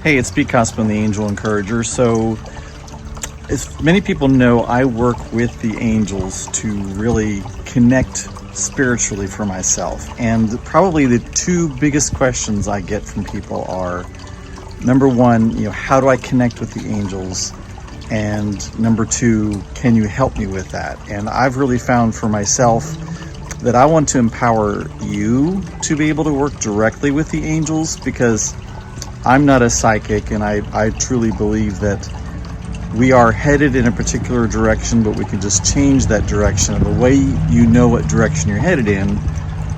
Hey, it's Pete Cosman, the Angel Encourager. So, as many people know, I work with the angels to really connect spiritually for myself. And probably the two biggest questions I get from people are, number one, how do I connect with the angels? And number two, can you help me with that? And I've really found for myself that I want to empower you to be able to work directly with the angels, because I'm not a psychic, and I truly believe that we are headed in a particular direction, but we can just change that direction. And the way you know what direction you're headed in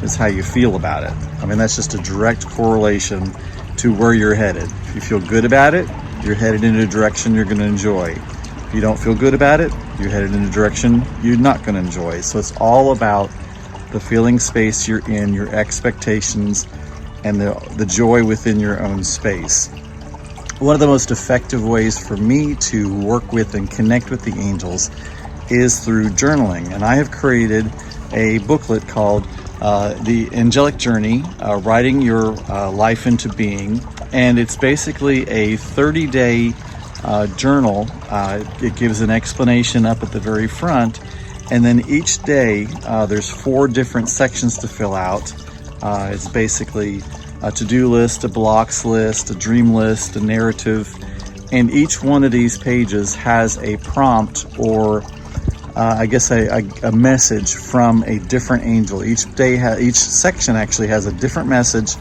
is how you feel about it. I mean, that's just a direct correlation to where you're headed. If you feel good about it, you're headed in a direction you're going to enjoy. If you don't feel good about it, you're headed in a direction you're not going to enjoy. So it's all about the feeling space you're in, your expectations, and the joy within your own space. One of the most effective ways for me to work with and connect with the angels is through journaling. And I have created a booklet called the Angelic Journey, Writing Your Life into Being. And it's basically a 30-day journal. It gives an explanation up at the very front. And then each day, there's 4 different sections to fill out. It's basically a to-do list, a blocks list, a dream list, a narrative, and each one of these pages has a prompt or a message from a different angel. Each section actually has a different message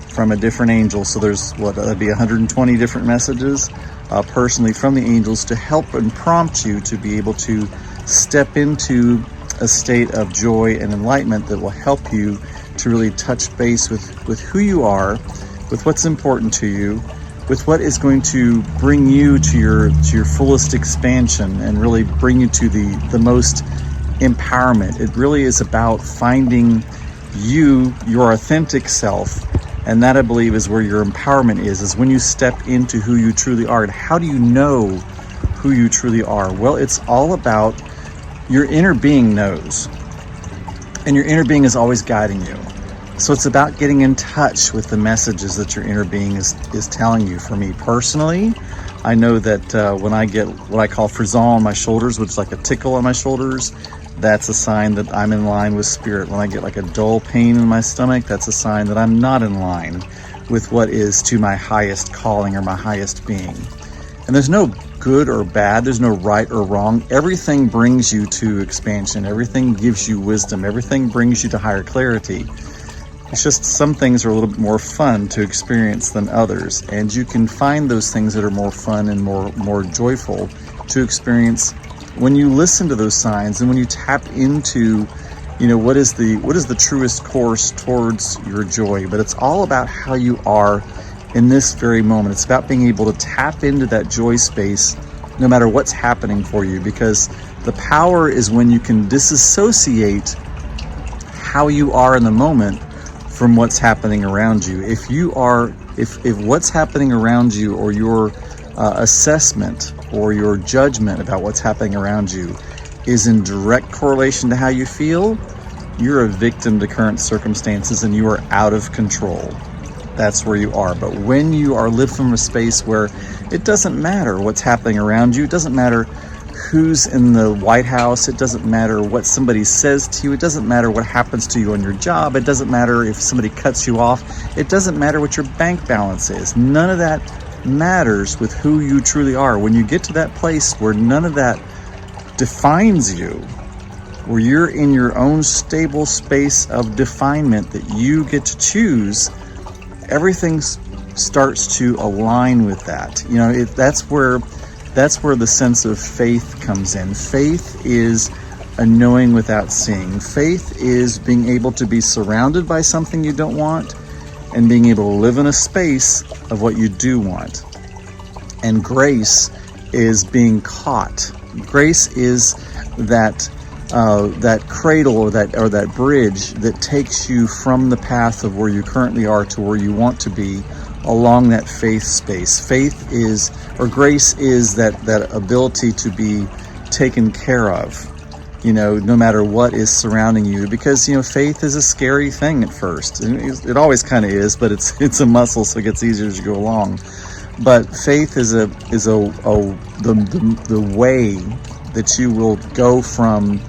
from a different angel. So there's that'd be 120 different messages personally from the angels to help and prompt you to be able to step into a state of joy and enlightenment that will help you to really touch base with who you are, with what's important to you, with what is going to bring you to your fullest expansion and really bring you to the most empowerment. It really is about finding your authentic self, and that, I believe, is where your empowerment is when you step into who you truly are. And how do you know who you truly are? Well, it's all about your inner being knows. And your inner being is always guiding you. So it's about getting in touch with the messages that your inner being is telling you. For me personally, I know that when I get what I call frisson on my shoulders, which is like a tickle on my shoulders, that's a sign that I'm in line with spirit. When I get like a dull pain in my stomach, that's a sign that I'm not in line with what is to my highest calling or my highest being. And there's no good or bad, there's no right or wrong. Everything brings you to expansion. Everything gives you wisdom. Everything brings you to higher clarity. It's just some things are a little bit more fun to experience than others. And you can find those things that are more fun and more joyful to experience when you listen to those signs and when you tap into, what is the truest course towards your joy. But it's all about how you are in this very moment. It's about being able to tap into that joy space no matter what's happening for you, because the power is when you can disassociate how you are in the moment from what's happening around you. If what's happening around you, or your assessment or your judgment about what's happening around you, is in direct correlation to how you feel, you're a victim to current circumstances and you are out of control. That's where you are. But when you are lived from a space where it doesn't matter what's happening around you, it doesn't matter who's in the White House, it doesn't matter what somebody says to you, it doesn't matter what happens to you on your job, it doesn't matter if somebody cuts you off, it doesn't matter what your bank balance is. None of that matters with who you truly are. When you get to that place where none of that defines you, where you're in your own stable space of definement that you get to choose, everything starts to align with that. That's where the sense of faith comes in. Faith is a knowing without seeing. Faith is being able to be surrounded by something you don't want and being able to live in a space of what you do want. And grace is being caught. Grace is that cradle or that bridge that takes you from the path of where you currently are to where you want to be along that faith space. Grace is that ability to be taken care of, no matter what is surrounding you. Because, faith is a scary thing at first. It always kind of is, but it's a muscle, so it gets easier as you go along. But faith is the way that you will go from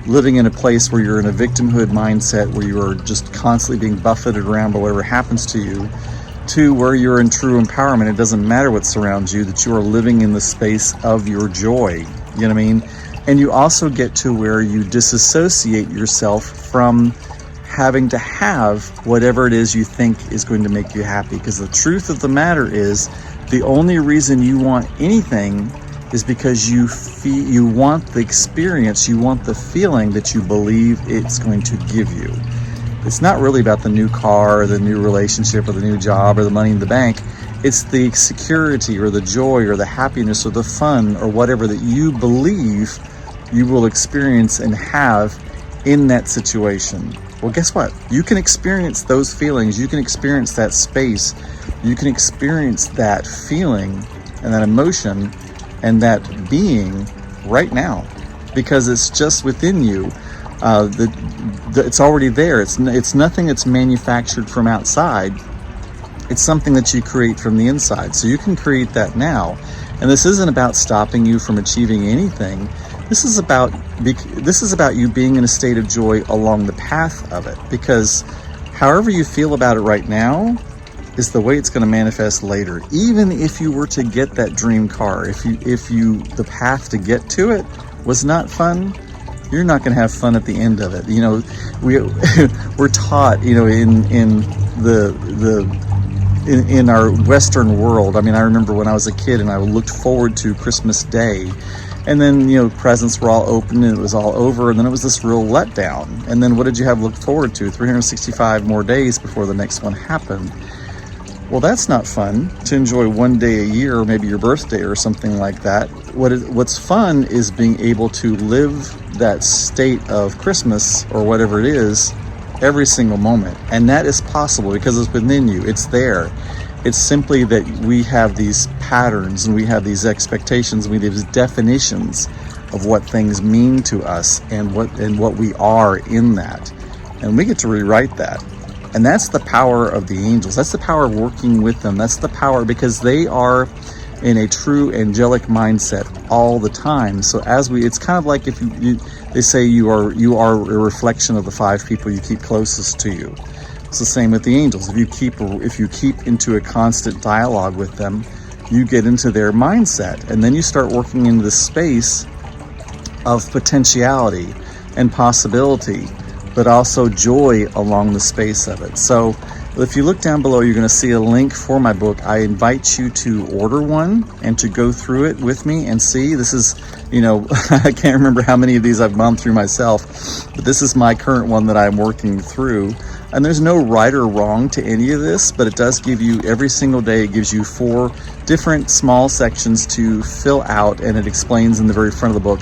living in a place where you're in a victimhood mindset, where you are just constantly being buffeted around by whatever happens to you, to where you're in true empowerment. It doesn't matter what surrounds you, that you are living in the space of your joy. You know what I mean? And you also get to where you disassociate yourself from having to have whatever it is you think is going to make you happy. Because the truth of the matter is, the only reason you want anything is because you want the experience, you want the feeling that you believe it's going to give you. It's not really about the new car or the new relationship or the new job or the money in the bank. It's the security or the joy or the happiness or the fun or whatever that you believe you will experience and have in that situation. Well, guess what? You can experience those feelings. You can experience that space. You can experience that feeling and that emotion and that being right now, because it's just within you. It's already there. It's nothing that's manufactured from outside. It's something that you create from the inside. So you can create that now. And this isn't about stopping you from achieving anything. This is about you being in a state of joy along the path of it, because however you feel about it right now is the way it's going to manifest later. Even if you were to get that dream car, if the path to get to it was not fun, you're not going to have fun at the end of it. You know, we're taught, you know, in our Western world. I mean, I remember when I was a kid and I looked forward to Christmas Day, and then, you know, presents were all open and it was all over, and then it was this real letdown. And then what did you have looked forward to? 365 more days before the next one happened. Well, that's not fun to enjoy one day a year, or maybe your birthday or something like that. What's fun is being able to live that state of Christmas or whatever it is every single moment. And that is possible because it's within you. It's there. It's simply that we have these patterns and we have these expectations, we have these definitions of what things mean to us and what we are in that. And we get to rewrite that. And that's the power of the angels. That's the power of working with them. That's the power, because they are in a true angelic mindset all the time. So it's kind of like if they say you are a reflection of the 5 people you keep closest to you. It's the same with the angels. If you keep into a constant dialogue with them, you get into their mindset, and then you start working into the space of potentiality and possibility, but also joy along the space of it. So if you look down below, you're going to see a link for my book. I invite you to order one and to go through it with me and see. This is, you know, I can't remember how many of these I've gone through myself, but this is my current one that I'm working through. And there's no right or wrong to any of this, but it does give you, every single day, it gives you 4 different small sections to fill out, and it explains in the very front of the book,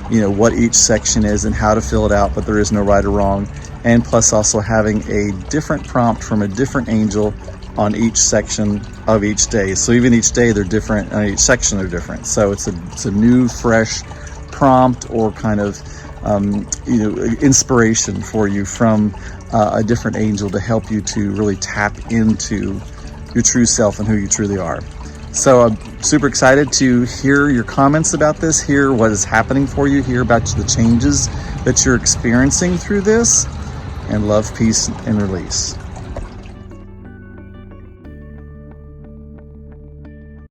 you know, what each section is and how to fill it out, but there is no right or wrong. And plus also having a different prompt from a different angel on each section of each day. So even each day they're different, and each section they're different. So it's a new, fresh prompt or kind of inspiration for you from a different angel to help you to really tap into your true self and who you truly are. So I'm super excited to hear your comments about this, hear what is happening for you, hear about the changes that you're experiencing through this, and love, peace, and release.